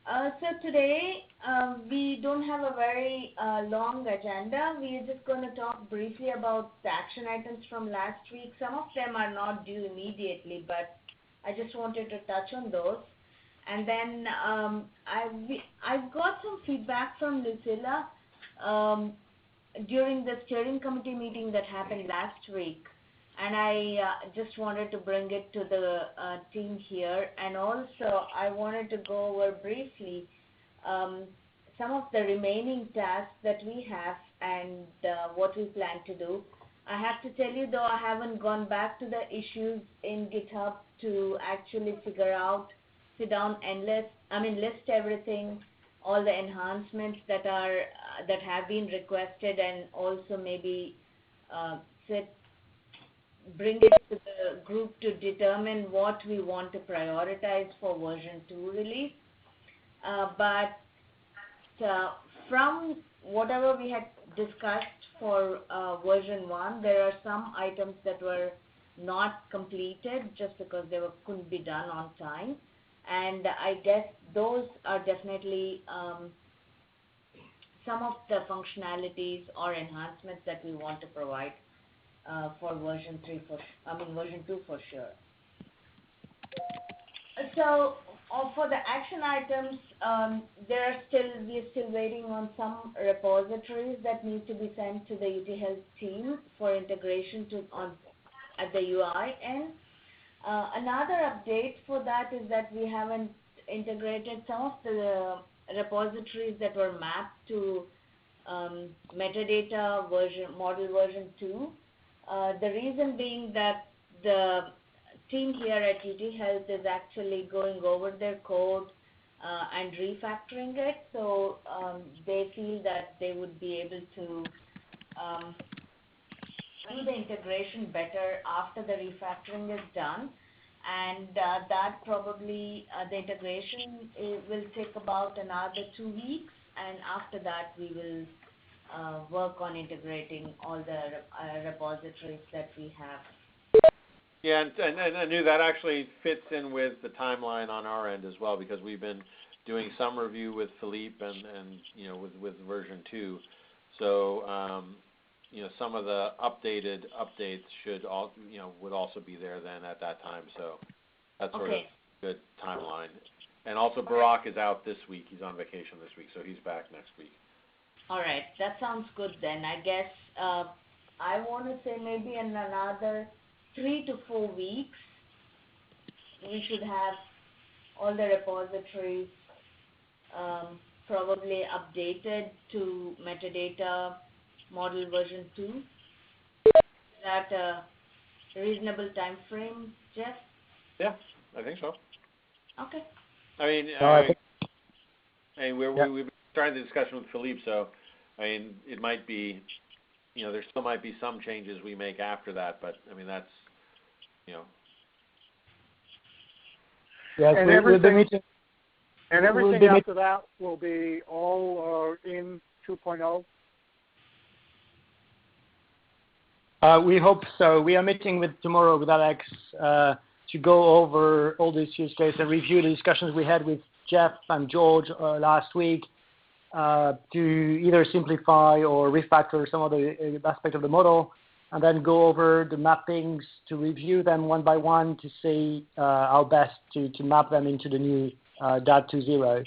So today we don't have a very long agenda. We are just going to talk briefly about the action items from last week. Some of them are not due immediately, but I just wanted to touch on those. And then I got some feedback from Lucilla during the steering committee meeting that happened last week. And I just wanted to bring it to the team here. And also, I wanted to go over briefly some of the remaining tasks that we have and what we plan to do. I have to tell you, though, I haven't gone back to the issues in GitHub to actually figure out, sit down and list everything, all the enhancements that have been requested, and also maybe bring it to the group to determine what we want to prioritize for version 2 release. But from whatever we had discussed for version 1, there are some items that were not completed just because they couldn't be done on time. And I guess those are definitely some of the functionalities or enhancements that we want to provide for version 2 for sure. So for the action items, we are still waiting on some repositories that need to be sent to the UT Health team for integration at the UI end. Another update for that is that we haven't integrated some of the repositories that were mapped to metadata model version 2. The reason being that the team here at UT Health is actually going over their code and refactoring it, so they feel that they would be able to do the integration better after the refactoring is done, and that probably the integration will take about another 2 weeks, and after that we will work on integrating all the repositories that we have. Yeah, and I knew that actually fits in with the timeline on our end as well, because we've been doing some review with Philippe and with version 2. So some of the updated updates would also be there then at that time. So that's sort of good timeline. And also Barack is out this week. He's on vacation this week, so he's back next week. All right, that sounds good then. I guess I want to say maybe in another 3 to 4 weeks, we should have all the repositories probably updated to metadata model version 2. Is that a reasonable time frame, Jeff? Yeah, I think so. Okay. We've been starting the discussion with Philippe, so it might be, there still might be some changes we make after that, but that's, Yes, and everything after that will be all in 2.0? We hope so. We are meeting tomorrow with Alex to go over all these use cases and review the discussions we had with Jeff and George last week to either simplify or refactor some of the aspect of the model, and then go over the mappings to review them one by one to see how best to map them into the new DAT 2.0.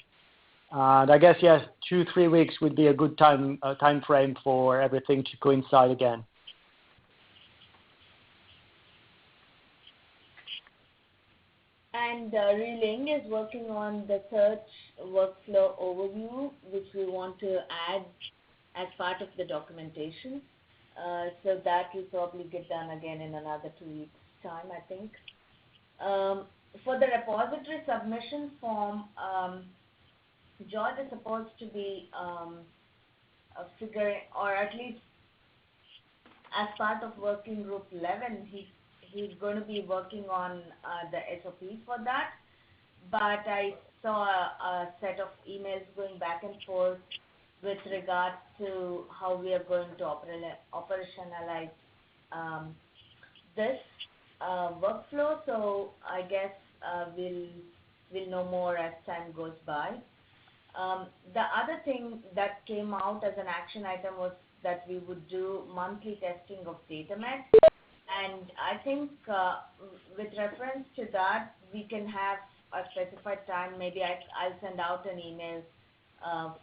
And I guess, yes, 2-3 weeks would be a good time frame for everything to coincide again. And Reling is working on the search workflow overview, which we want to add as part of the documentation. So that will probably get done again in another 2 weeks' time, I think. For the repository submission form, George is supposed to be figuring, or at least as part of working group 11, he's going to be working on the SOP for that. But I saw a set of emails going back and forth with regard to how we are going to operationalize this workflow. So I guess we'll know more as time goes by. The other thing that came out as an action item was that we would do monthly testing of DataMed. And I think with reference to that, we can have a specified time. Maybe I'll send out an email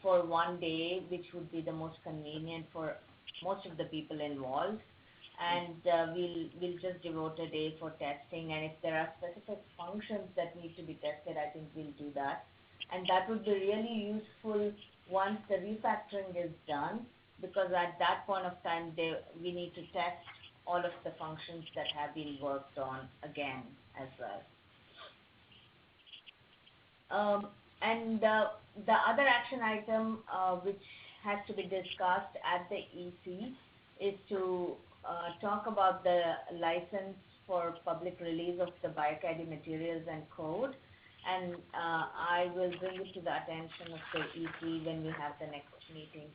for one day, which would be the most convenient for most of the people involved. And we'll just devote a day for testing. And if there are specific functions that need to be tested, I think we'll do that. And that would be really useful once the refactoring is done, because at that point of time, we need to test all of the functions that have been worked on again as well. And the other action item which has to be discussed at the EC is to talk about the license for public release of the BioCAD materials and code. And I will bring it to the attention of the EC when we have the next meeting.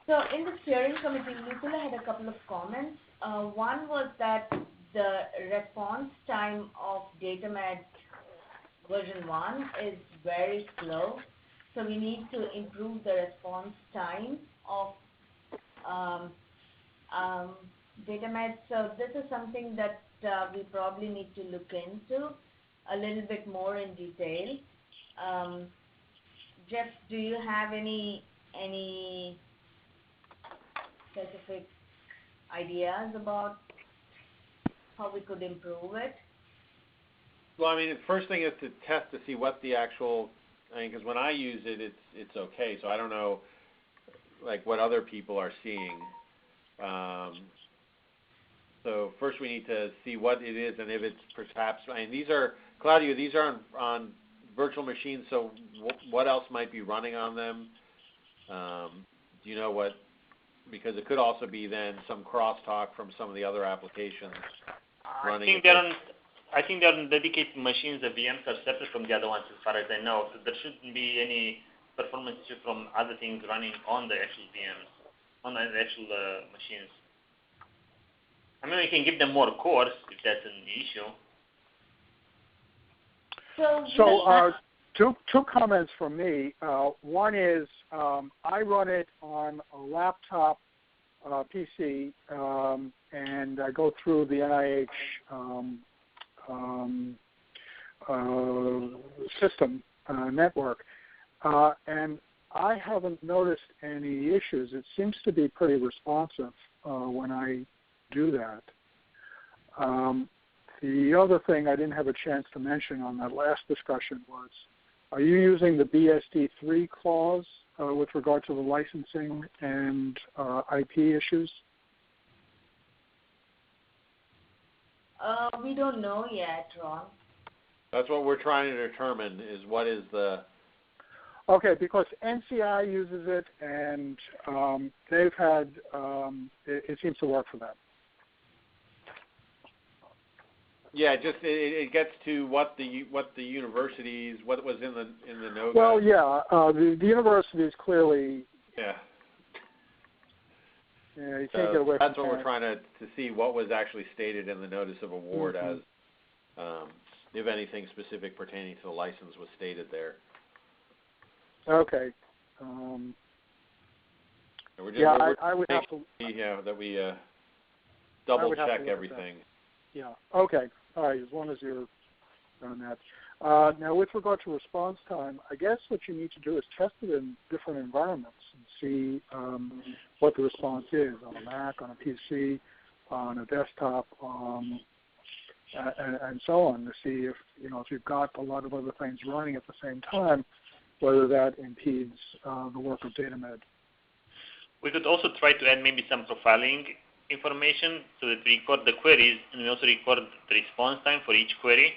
So in the steering committee, Nicola had a couple of comments. One was that the response time of DataMed version 1 is very slow. So we need to improve the response time of DataMed. So this is something that we probably need to look into a little bit more in detail. Jeff, do you have any specific ideas about how we could improve it? Well, I mean, the first thing is to test to see what the actual, because when I use it, it's okay. So I don't know, like, what other people are seeing. So first we need to see what it is, and if it's perhaps, these are, Claudia, these are on virtual machines, so what else might be running on them? Do you know what, because it could also be then some crosstalk from some of the other applications running. I think they're on dedicated machines. The VMs are separate from the other ones as far as I know, so there shouldn't be any performance issue from other things running on the actual VMs, on the actual machines. I mean, we can give them more cores if that's an issue. So two comments from me. One is I run it on a laptop PC, and I go through the NIH system network, and I haven't noticed any issues. It seems to be pretty responsive when I do that. The other thing I didn't have a chance to mention on that last discussion was, are you using the BSD3 clause with regard to the licensing and IP issues? We don't know yet, Ron. That's what we're trying to determine, is what is the... Okay, because NCI uses it, and they've had, it seems to work for them. Yeah, just it gets to what the universities, what was in the NOGA. Well, yeah, the universities clearly. Yeah. Yeah, you can't get away from that. That's what we're trying to see, what was actually stated in the notice of award, as if anything specific pertaining to the license was stated there. Okay. I would have to. Yeah, that we double check everything. Yeah. Okay. All right. As long as you're on that. Now, with regard to response time, I guess what you need to do is test it in different environments and see what the response is on a Mac, on a PC, on a desktop, and so on, to see if you've got a lot of other things running at the same time, whether that impedes the work of DataMed. We could also try to add maybe some profiling information so that we record the queries and we also record the response time for each query,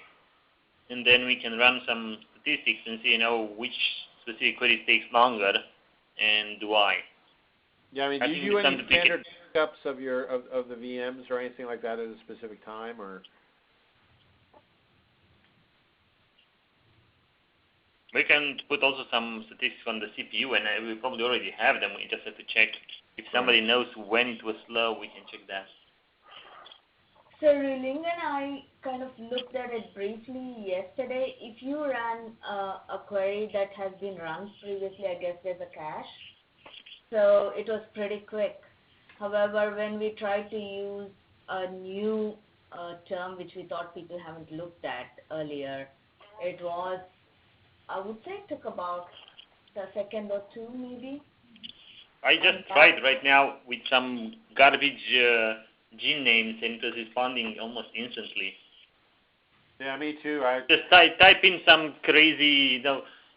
and then we can run some statistics and see which specific query takes longer and why. Yeah, I mean, do you do any standard backups of the VMs or anything like that at a specific time, or? We can put also some statistics on the CPU, and we probably already have them. We just have to check. If somebody knows when it was slow, we can check that. So Ruling and I kind of looked at it briefly yesterday. If you run a query that has been run previously, I guess there's a cache. So it was pretty quick. However, when we tried to use a new term which we thought people haven't looked at earlier, it was, I would say it took about a second or two maybe. I just tried right now with some garbage gene names and it was responding almost instantly. Yeah, me too. Just type in some crazy,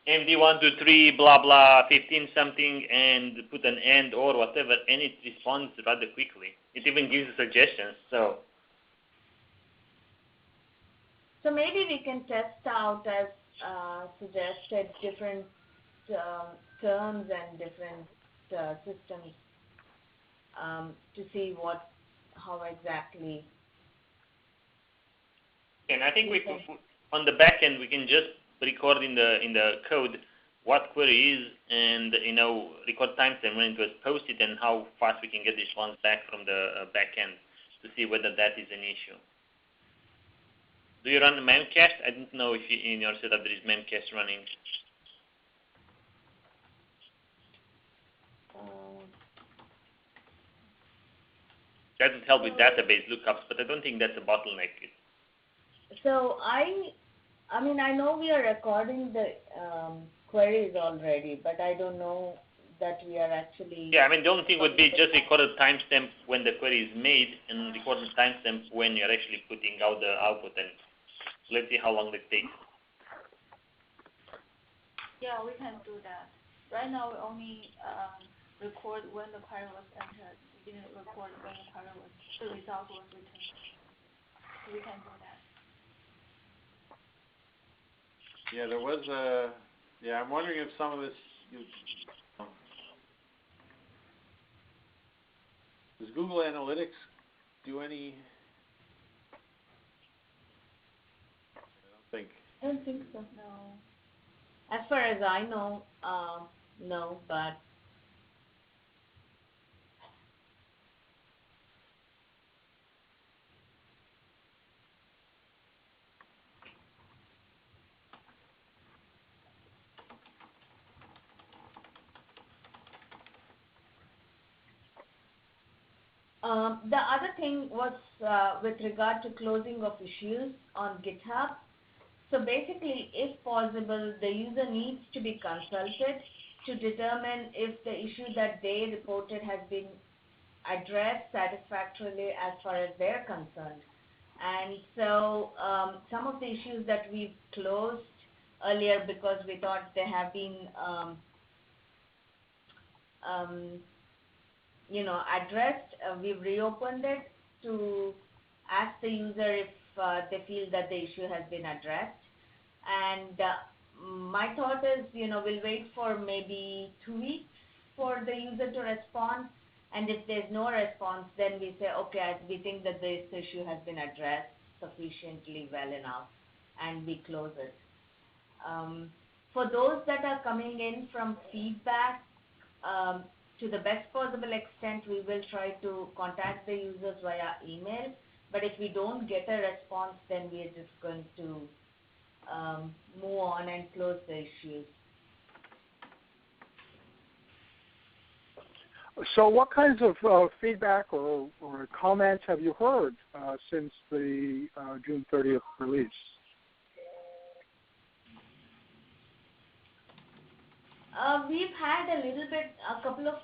MD123 blah blah 15 something and put an and or whatever, and it responds rather quickly. It even gives suggestions. So maybe we can test out, as suggested, different terms and different systems to see how exactly. and I think on the back end we can just record in the code what query is and record timestamp when it was posted and how fast we can get response back from the back end to see whether that is an issue. Do you run memcached? I don't know if in your setup there is memcached running. That would help with database lookups, but I don't think that's a bottleneck. So I know we are recording the queries already, but I don't know that we are actually. Yeah, the only thing would be just record a timestamp when the query is made and record the timestamp when you're actually putting out the output, and let's see how long that takes. Yeah, we can do that. Right now we only record when the query was entered. We didn't record when the result was returned. So we can do that. Yeah, there was I'm wondering if some of this, does Google Analytics do any? I don't think so. No. As far as I know, no, but. The other thing was with regard to closing of issues on GitHub. So basically, if possible, the user needs to be consulted to determine if the issue that they reported has been addressed satisfactorily as far as they're concerned. And so some of the issues that we've closed earlier because we thought they have been addressed, we've reopened it to ask the user if they feel that the issue has been addressed. And my thought is, we'll wait for maybe 2 weeks for the user to respond. And if there's no response, then we say, okay, we think that this issue has been addressed sufficiently well enough, and we close it. For those that are coming in from feedback, to the best possible extent, we will try to contact the users via email. But if we don't get a response, then we are just going to move on and close the issues. So what kinds of feedback or comments have you heard since the June 30th release? We've had a couple of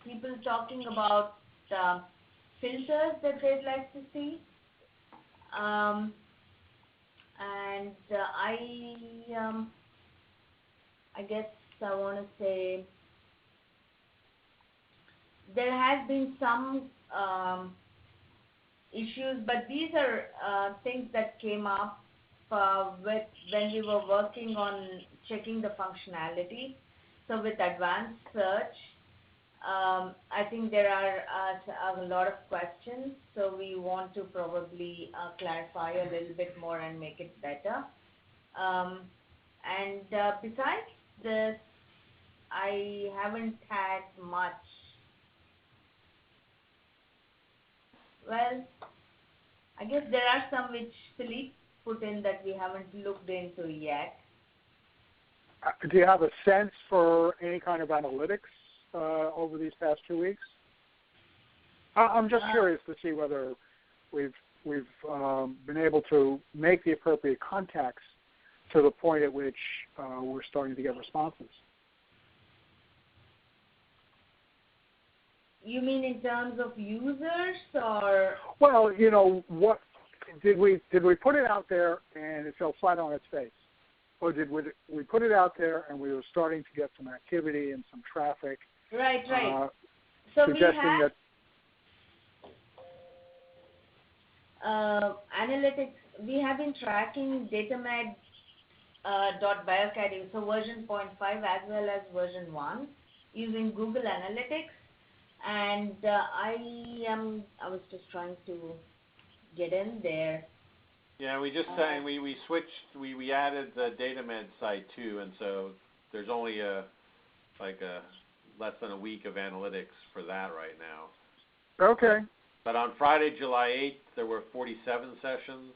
people talking about filters that they'd like to see. And I guess I want to say there has been some issues, but these are things that came up when we were working on checking the functionality. So with advanced search, I think there are a lot of questions, so we want to probably clarify a little bit more and make it better. And besides this, I haven't had much. Well, I guess there are some which Philippe put in that we haven't looked into yet. Do you have a sense for any kind of analytics over these past 2 weeks? I'm just curious to see whether we've been able to make the appropriate contacts to the point at which we're starting to get responses. You mean in terms of users or? Well, what did we put it out there and it fell flat on its face, or did we put it out there and we were starting to get some activity and some traffic? Right. So suggesting that analytics. We have been tracking datamed.biocademy, so version 0.5 as well as version 1, using Google Analytics. And I was just trying to get in there. Yeah, we just we switched. We added the DataMed site too, and so there's only less than a week of analytics for that right now. Okay. But on Friday, July 8th, there were 47 sessions.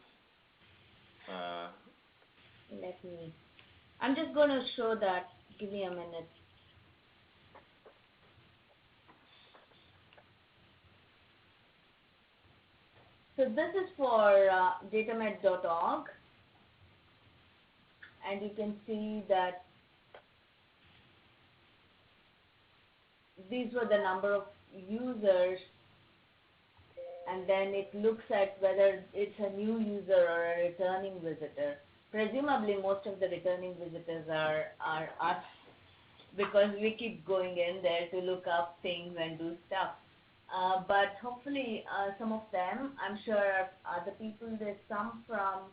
I'm just going to show that. Give me a minute. So this is for datamed.org, and you can see that these were the number of users, and then it looks at whether it's a new user or a returning visitor. Presumably most of the returning visitors are us, because we keep going in there to look up things and do stuff. But hopefully some of them, I'm sure, are other people. There's some from,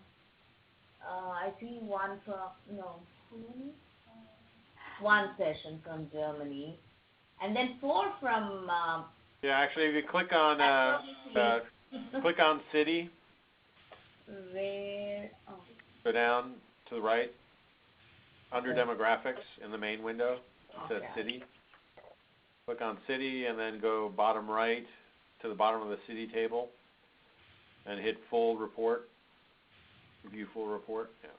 I see one session from Germany, and then 4 from. Yeah, actually, if you click on city. Where? Oh. Go down to the right, under demographics in the main window. It says city. Click on city and then go bottom right to the bottom of the city table and hit full report, view full report. Yeah.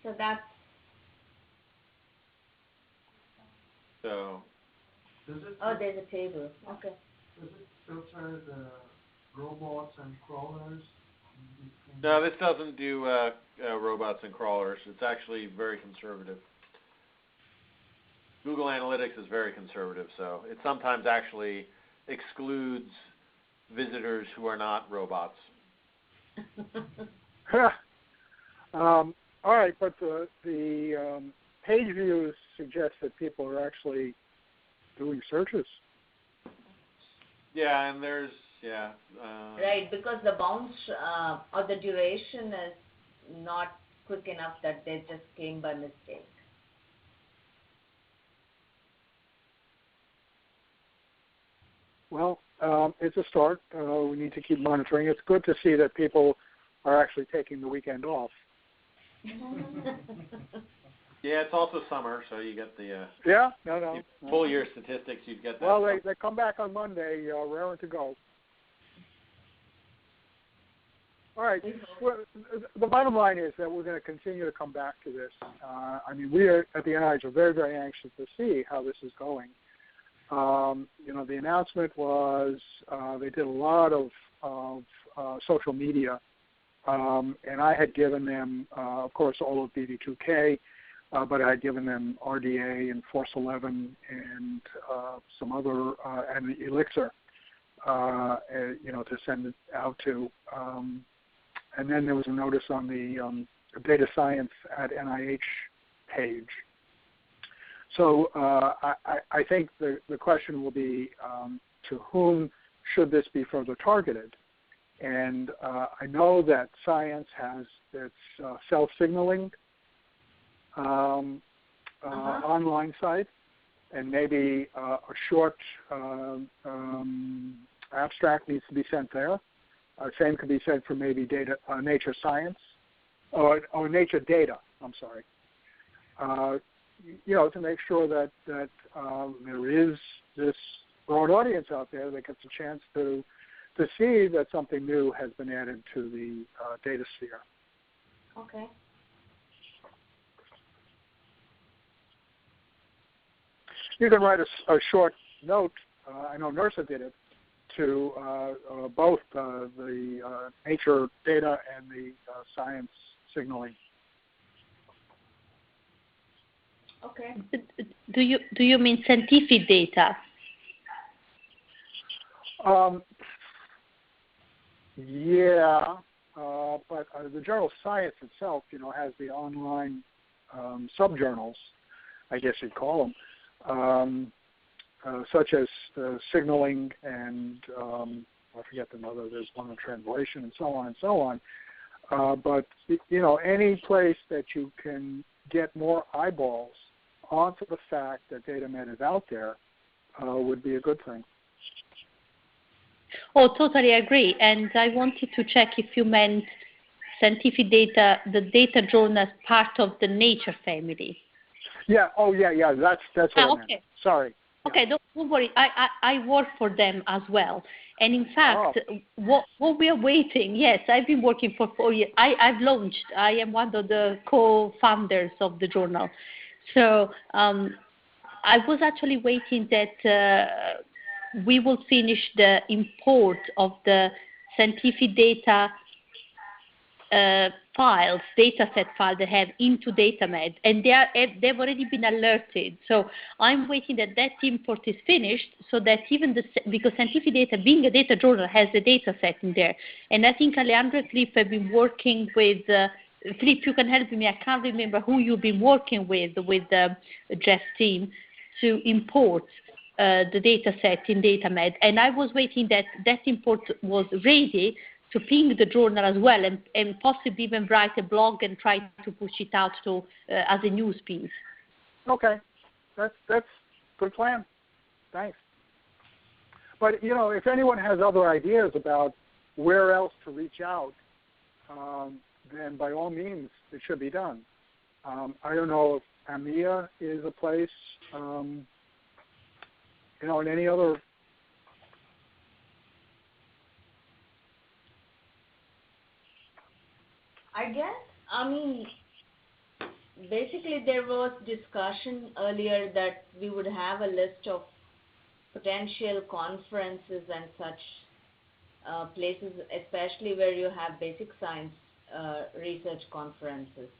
So that's. So. There's a table. Okay. Does it filter the robots and crawlers? No, this doesn't do robots and crawlers. It's actually very conservative. Google Analytics is very conservative, so it sometimes actually excludes visitors who are not robots. All right, but the page views suggest that people are actually doing searches. Yeah, and there's right, because the bounce or the duration is not quick enough that they just came by mistake. Well, it's a start. We need to keep monitoring. It's good to see that people are actually taking the weekend off. Yeah, it's also summer, so you get the full year statistics. You'd get that. Well, they come back on Monday, raring to go. All right. Well, the bottom line is that we're going to continue to come back to this. We are at the NIH are very, very anxious to see how this is going. The announcement was they did a lot of social media, and I had given them, of course, all of BD2K, but I had given them RDA and Force 11 and some other, and Elixir, to send it out to. And then there was a notice on the Data Science at NIH page. So I think the question will be to whom should this be further targeted? And I know that science has its self-signaling online site, and maybe a short abstract needs to be sent there. Same could be said for maybe Nature Science or Nature Data. I'm sorry. to make sure that there is this broad audience out there that gets a chance to see that something new has been added to the data sphere. Okay. You can write a short note. I know NERSA did it to both the nature data and the science signaling. Okay. Do you mean scientific data? Yeah, but the journal Science itself, has the online subjournals, I guess you'd call them, such as signaling and I forget the other. There's one on translation and so on and so on. But any place that you can get more eyeballs onto the fact that DataMed is out there would be a good thing. Oh, totally agree. And I wanted to check if you meant scientific data, the data journal as part of the Nature family. Yeah. Oh, yeah. That's what I meant. Okay. Sorry. Okay, don't worry. I work for them as well. And in fact, what we are waiting, yes, I've been working for 4 years. I've launched. I am one of the co-founders of the journal. So I was actually waiting that we will finish the import of the scientific data files, dataset file they have into DataMed, and they've already been alerted. So I'm waiting that import is finished, so that even because scientific data, being a data journal, has a dataset in there. And I think Alejandro and Philippe have been working with. Philippe, you can help me. I can't remember who you've been working with Jeff's team to import the dataset in DataMed, and I was waiting that import was ready to ping the journal as well, and possibly even write a blog and try to push it out to as a news piece. Okay, that's good plan. Thanks. But if anyone has other ideas about where else to reach out, then by all means it should be done. I don't know if AMIA is a place, and any other. I guess, basically there was discussion earlier that we would have a list of potential conferences and such places, especially where you have basic science research conferences,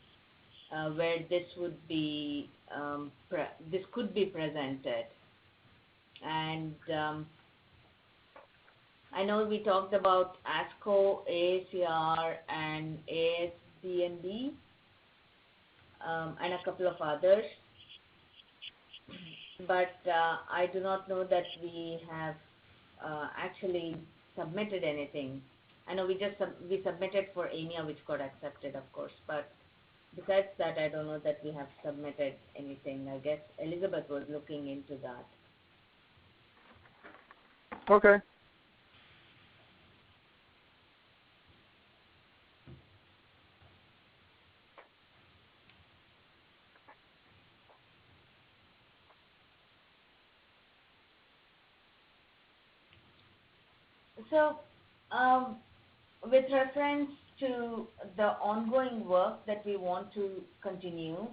where this would be this could be presented. And I know we talked about ASCO, AACR, and ASDND, and a couple of others. But I do not know that we have actually submitted anything. I know we submitted for EMEA, which got accepted, of course. But besides that, I don't know that we have submitted anything. I guess Elizabeth was looking into that. Okay. So, with reference to the ongoing work that we want to continue,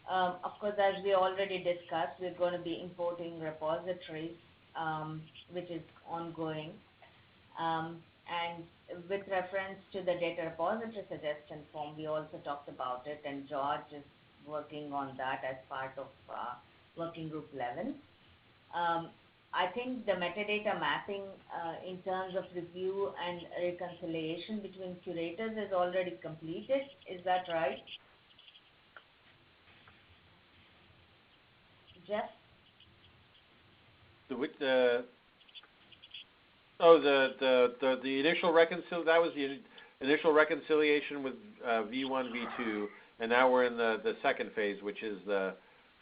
of course, as we already discussed, we're going to be importing repositories, which is ongoing. And with reference to the data repository suggestion form, we also talked about it, and George is working on that as part of Working Group 11. I think the metadata mapping in terms of review and reconciliation between curators is already completed. Is that right? Jeff? The initial that was the initial reconciliation with V1, V2, and now we're in the second phase, which is the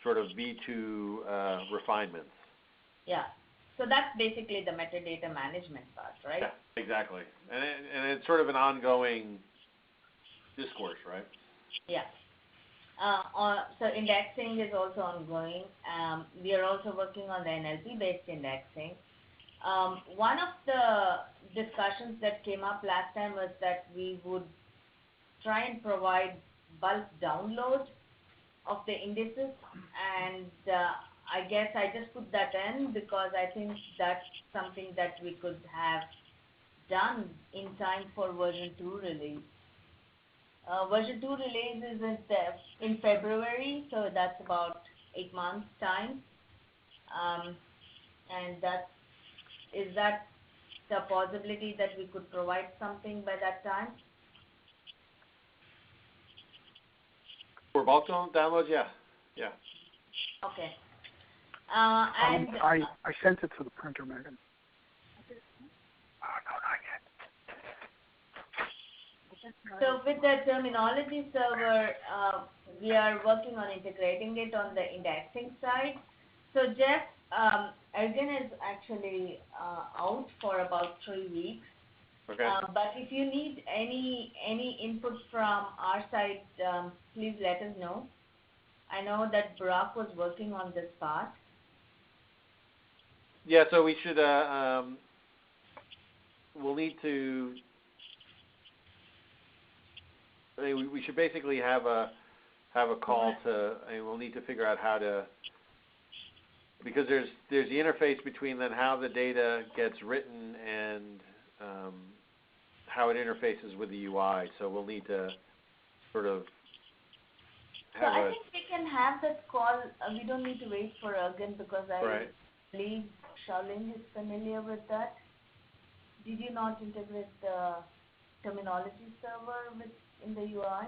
sort of V2 refinements. Yeah. So that's basically the metadata management part, right? Yeah, exactly. And it's sort of an ongoing discourse, right? Yeah. So indexing is also ongoing. We are also working on the NLP-based indexing. One of the discussions that came up last time was that we would try and provide bulk download of the indices, and I guess I just put that in because I think that's something that we could have done in time for version 2 release. Version 2 release is in February, so that's about 8 months time. And is that the possibility that we could provide something by that time? For bulk downloads, yeah. Okay. And I sent it to the printer, Megan. so with the terminology server, we are working on integrating it on the indexing side. So Jeff, Ergen is actually out for about 3 weeks. Okay. But if you need any input from our side, please let us know. I know that Barack was working on this part. Yeah, so we should, we'll need to, we should basically have a call to, we'll need to figure out how to, because there's the interface between then how the data gets written and how it interfaces with the UI. So we'll need to sort of have I think we can have that call. We don't need to wait for Ergen because I believe Shaolin is familiar with that. Did you not integrate the terminology server in the UI?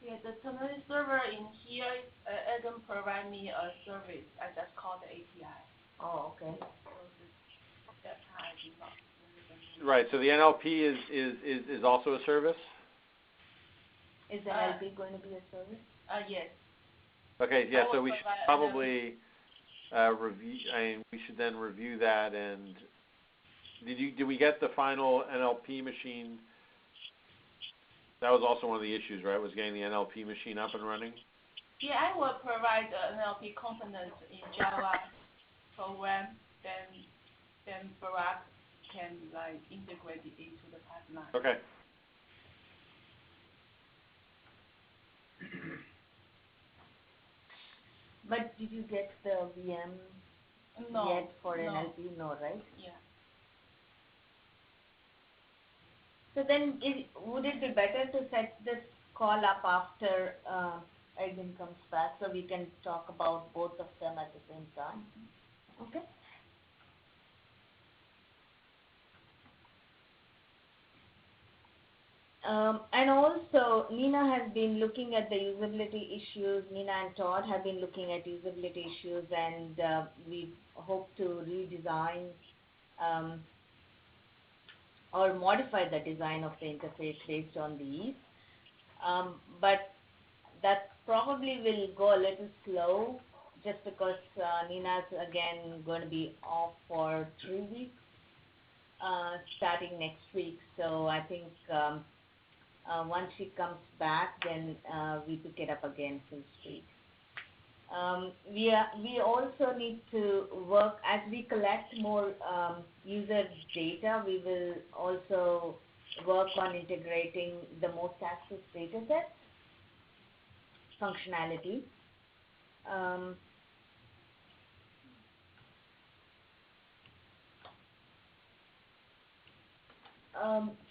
Yeah, the terminology server in here, Ergen provide me a service. I just call the API. Oh, okay. So that's how I do that. Right. So the NLP is also a service. Is NLP going to be a service? Yes. Okay. Yeah. So we should probably review. We should then review that. And did we get the final NLP machine? That was also one of the issues, right? Was getting the NLP machine up and running. Yeah, I will provide the NLP components in Java program. Then Barack can integrate it into the pipeline. Okay. But did you get the VM yet for NLP? No, right? Yeah. So then, would it be better to set this call up after Ergen comes back so we can talk about both of them at the same time? Okay. And also, Nina has been looking at the usability issues. Nina and Todd have been looking at usability issues, and we hope to redesign or modify the design of the interface based on these. But that probably will go a little slow just because Nina's again going to be off for 3 weeks starting next week. So I think once she comes back, then we pick it up again full speed. We also need to work as we collect more user data. We will also work on integrating the most accessed data set functionality.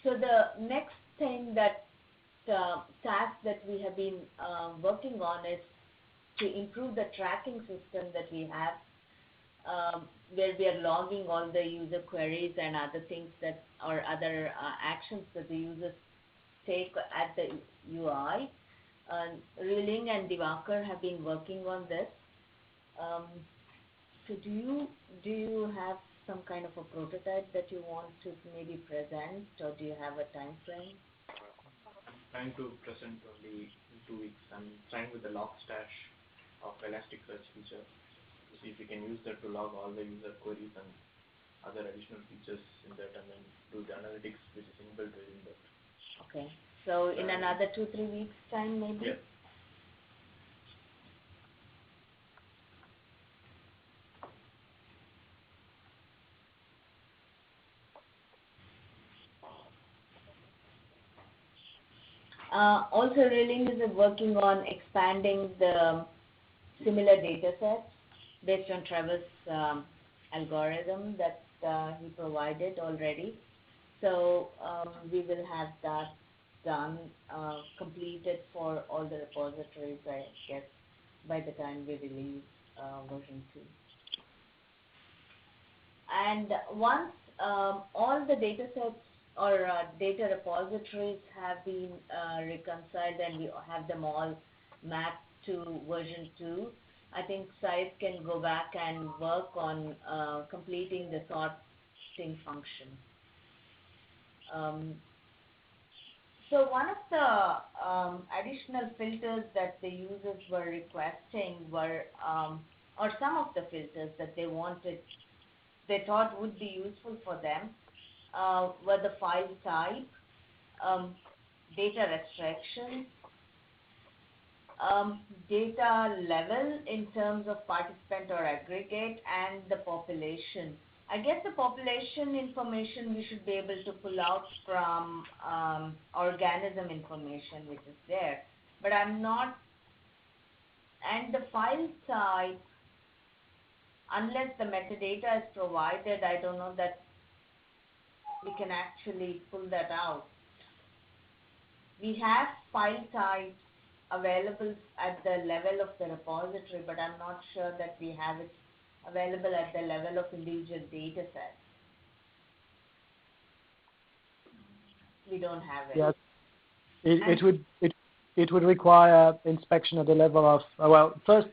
So the next thing that task that we have been working on is to improve the tracking system that we have, where we are logging all the user queries and other things that or other actions that the users take at the UI. Ruling and Divakar have been working on this. So do you have some kind of a prototype that you want to maybe present, or do you have a time frame? I'm trying to present only in 2 weeks. I'm trying with the log stash of Elasticsearch feature to see if we can use that to log all the user queries and other additional features in that, and then do the analytics which is inbuilt within that. Okay. So in another 2-3 weeks time maybe? Yeah. Also, Relink is working on expanding the similar data sets based on Trevor's algorithm that he provided already. So we will have that done, completed for all the repositories, I guess, by the time we release version 2. And once all the data sets or data repositories have been reconciled and we have them all mapped to version 2, I think Syed can go back and work on completing the sorting function. So one of the additional filters that the users were requesting were, or some of the filters that they thought would be useful for them, were the file type, data restriction, data level in terms of participant or aggregate, and the population. I guess the population information we should be able to pull out from organism information which is there, but I'm not, and the file type, unless the metadata is provided, I don't know that we can actually pull that out. We have file types available at the level of the repository, but I'm not sure that we have it available at the level of individual data sets. We don't have it. Yes, it would require inspection at the level of well, first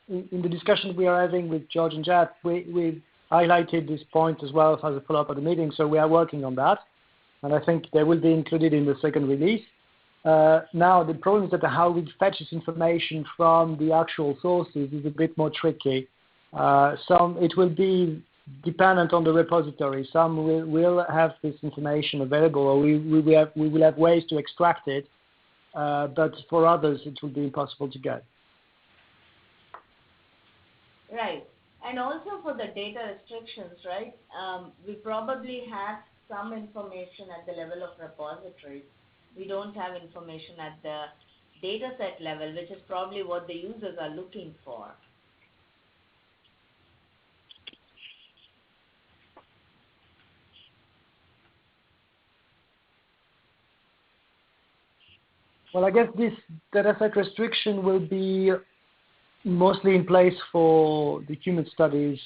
in the discussion we are having with George and Jeff, we highlighted this point as well as a follow-up of the meeting, so we are working on that, and I think they will be included in the second release. Now the problem is that how we fetch this information from the actual sources is a bit more tricky. It will be dependent on the repository. Some will have this information available, or we will have ways to extract it, but for others it will be impossible to get. Right. And also for the data restrictions, right, we probably have some information at the level of repositories. We don't have information at the data set level, which is probably what the users are looking for. Well, I guess this data set restriction will be mostly in place for the human studies,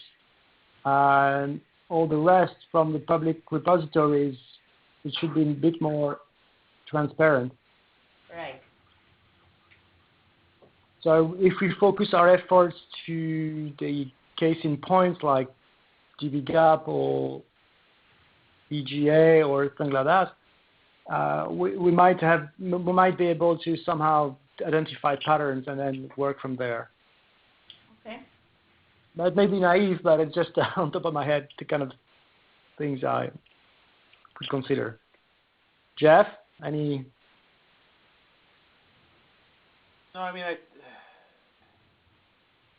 and all the rest from the public repositories, it should be a bit more transparent. Right. So if we focus our efforts to the case in points like dbGaP or EGA or something like that, we might be able to somehow identify patterns and then work from there. Okay. That may be naive, but it's just on top of my head the kind of things I could consider. Jeff, any? No, I mean,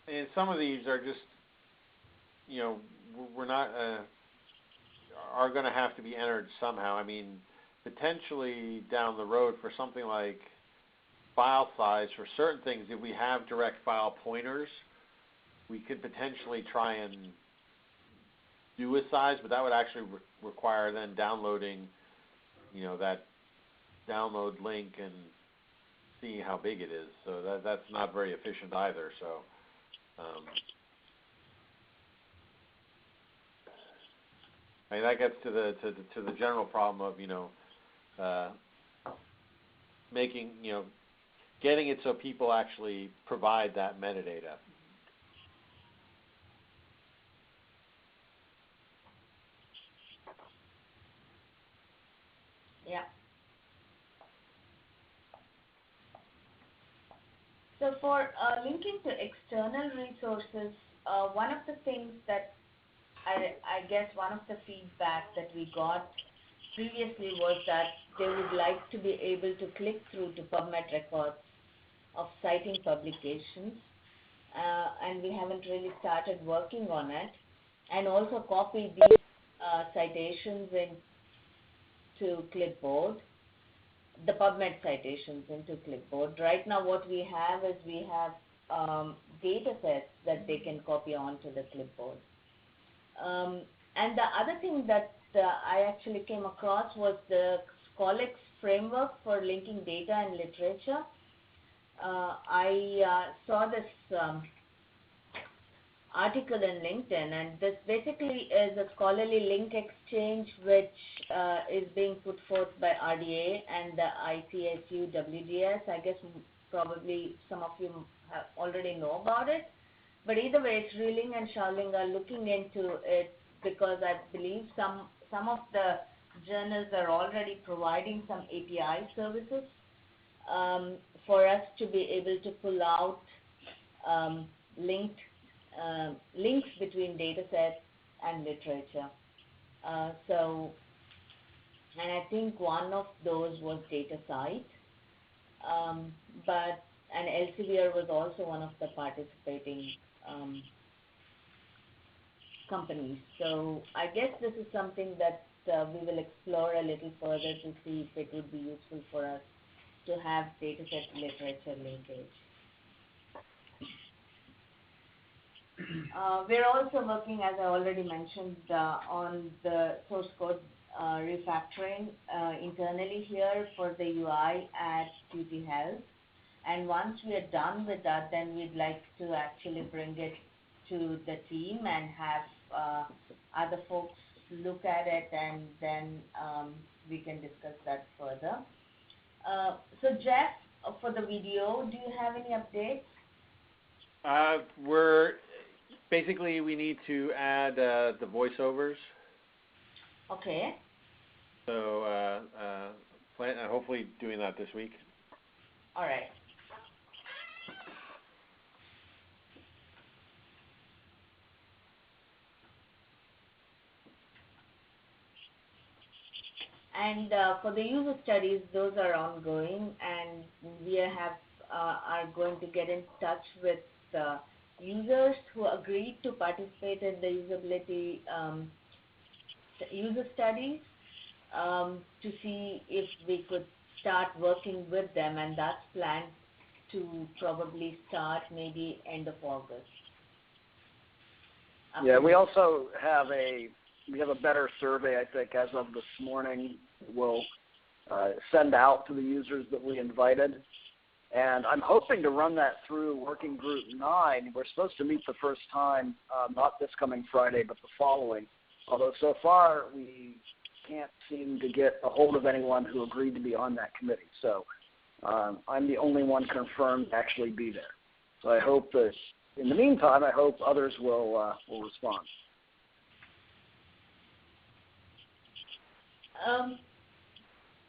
and some of these are just, we're not are going to have to be entered somehow. I mean, potentially down the road for something like file size, for certain things, if we have direct file pointers, we could potentially try and do a size, but that would actually require then downloading, that download link and seeing how big it is. So that's not very efficient either. So. I mean, that gets to the general problem of making getting it so people actually provide that metadata. Yeah. So for linking to external resources, one of the things that I guess one of the feedback that we got previously was that they would like to be able to click through to PubMed records of citing publications, and we haven't really started working on it, and also copy these citations into clipboard. the PubMed citations into Clipboard. Right now what we have is we have data sets that they can copy onto the Clipboard. And the other thing that I actually came across was the Scholex framework for linking data and literature. I saw this article in LinkedIn, and this basically is a scholarly link exchange which is being put forth by RDA and the ICSU WGS. I guess probably some of you have already know about it, but either way, it's Reeling and Sharling are looking into it because I believe some of the journals are already providing some API services for us to be able to pull out links between data sets and literature. And I think one of those was DataCite, and Elsevier was also one of the participating companies. So I guess this is something that we will explore a little further to see if it would be useful for us to have dataset literature linkage. We're also working, as I already mentioned, on the source code refactoring internally here for the UI at QT Health. And once we are done with that, then we'd like to actually bring it to the team and have other folks look at it, and then we can discuss that further. So Jeff, for the video, do you have any updates? We need to add the voiceovers. Okay. So hopefully doing that this week. All right. And for the user studies, those are ongoing, and we are going to get in touch with users who agreed to participate in the usability user studies to see if we could start working with them, and that's planned to probably start maybe end of August. Yeah, we also have a better survey, I think, as of this morning. We'll send out to the users that we invited. And I'm hoping to run that through Working Group 9. We're supposed to meet the first time, not this coming Friday, but the following. Although so far we can't seem to get a hold of anyone who agreed to be on that committee. So I'm the only one confirmed to actually be there. So I hope that, in the meantime, I hope others will respond.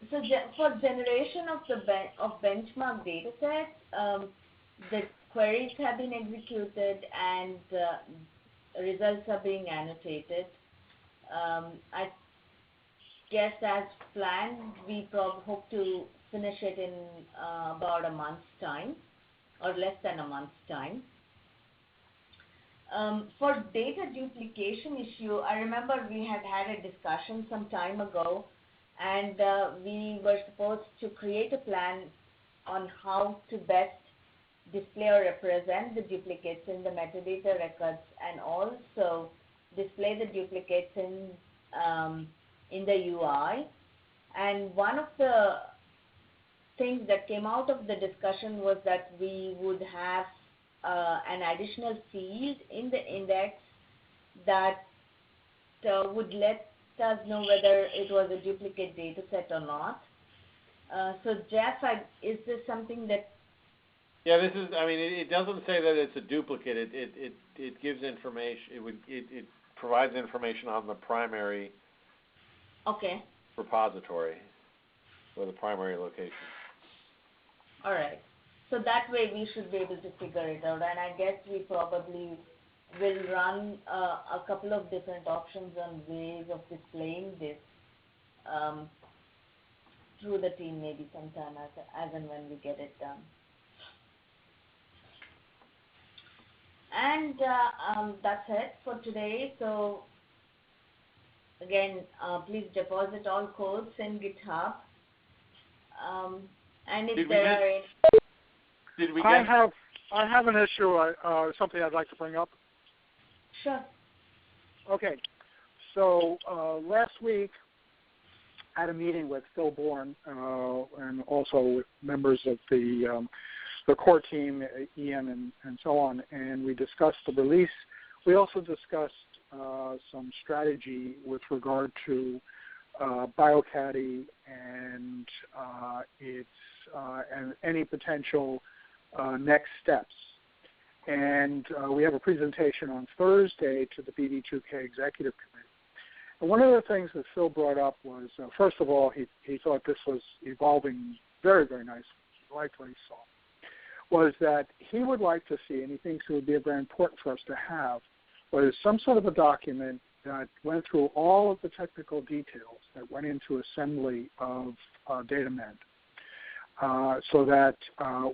So for generation of benchmark data sets, the queries have been executed and results are being annotated. I guess as planned, we hope to finish it in about a month's time, or less than a month's time. For data duplication issue, I remember we had a discussion some time ago, and we were supposed to create a plan on how to best display or represent the duplicates in the metadata records, and also display the duplicates in the UI. And one of the things that came out of the discussion was that we would have an additional field in the index that would let us know whether it was a duplicate data set or not. So Jeff, is this something that... Yeah, this is, it doesn't say that it's a duplicate. It gives information, it provides information on the primary repository, or the primary location. All right. So that way we should be able to figure it out, and I guess we probably will run a couple of different options on ways of displaying this through the team maybe sometime as and when we get it done. And that's it for today. So again, please deposit all codes in GitHub. And if Did we there get- are any, Did we I get? have an issue, something I'd like to bring up. sure. Okay, so last week I had a meeting with Phil Bourne and also with members of the core team, Ian and so on, and we discussed the release. We also discussed some strategy with regard to BioCaddy and its and any potential next steps. And we have a presentation on Thursday to the BD2K Executive Committee. And one of the things that Phil brought up was, first of all, he thought this was evolving very, very nicely. He liked what he saw. Was that he would like to see, and he thinks it would be very important for us to have, was some sort of a document that went through all of the technical details that went into assembly of DataMed, so that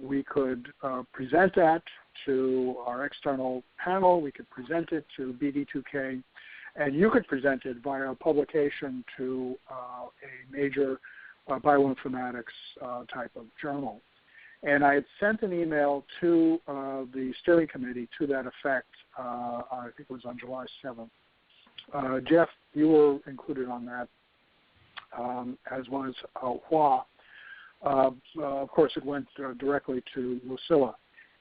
we could present that to our external panel, we could present it to BD2K, and you could present it via publication to a major bioinformatics type of journal. And I had sent an email to the steering committee to that effect, I think it was on July 7th. Jeff, you were included on that, as was Hua. Of course, it went directly to Lucilla.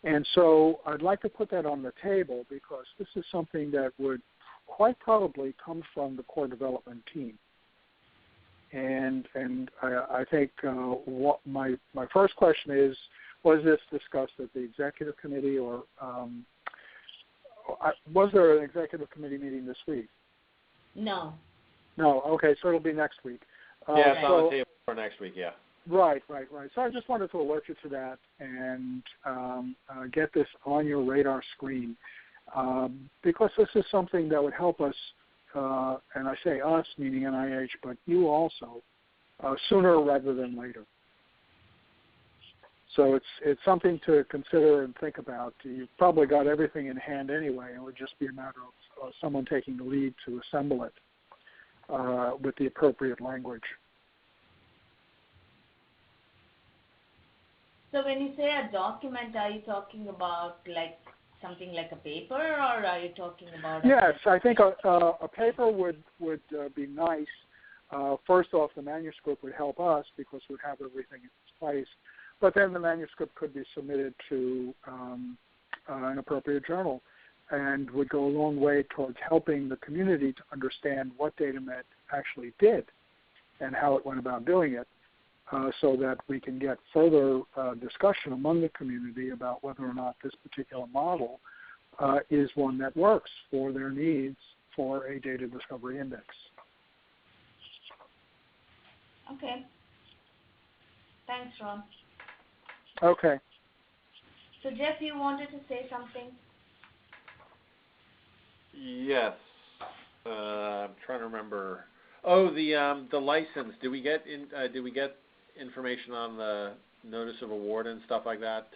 And so I'd like to put that on the table because this is something that would quite probably come from the core development team. And I think what my first question is, was this discussed at the executive committee, or was there an executive committee meeting this week? No. No. Okay, so it'll be next week. Yeah, it's on the table for next week. Yeah. Right. So I just wanted to alert you to that and get this on your radar screen because this is something that would help us, and I say us, meaning NIH, but you also, sooner rather than later. So it's something to consider and think about. You've probably got everything in hand anyway. It would just be a matter of someone taking the lead to assemble it with the appropriate language. So when you say a document, are you talking about like something like a paper, or are you talking about? Yes, I think a paper would be nice. First off, the manuscript would help us because we'd have everything in its place. But then the manuscript could be submitted to an appropriate journal and would go a long way towards helping the community to understand what DataMed actually did and how it went about doing it, so that we can get further discussion among the community about whether or not this particular model is one that works for their needs for a data discovery index. Okay. Thanks, Ron. Okay. So Jeff, you wanted to say something? Yes. I'm trying to remember. Oh, the license. Did we get information on the notice of award and stuff like that?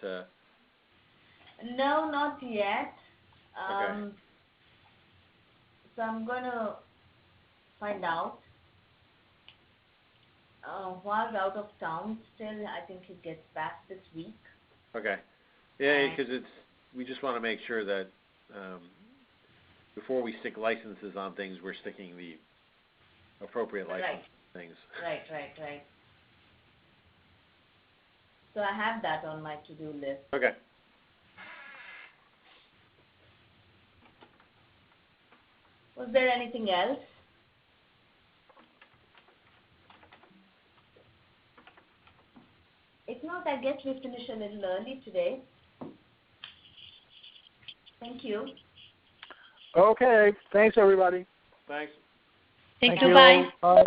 No, not yet. Okay. So I'm going to find out. While out of town still, I think he gets back this week. Okay. Yeah, because we just want to make sure that before we stick licenses on things, we're sticking the appropriate license things. Right. So I have that on my to-do list. Okay. Was there anything else? If not, I guess we finish a little early today. Thank you. Okay. Thanks, everybody. Thanks. Thank you. Bye. Bye.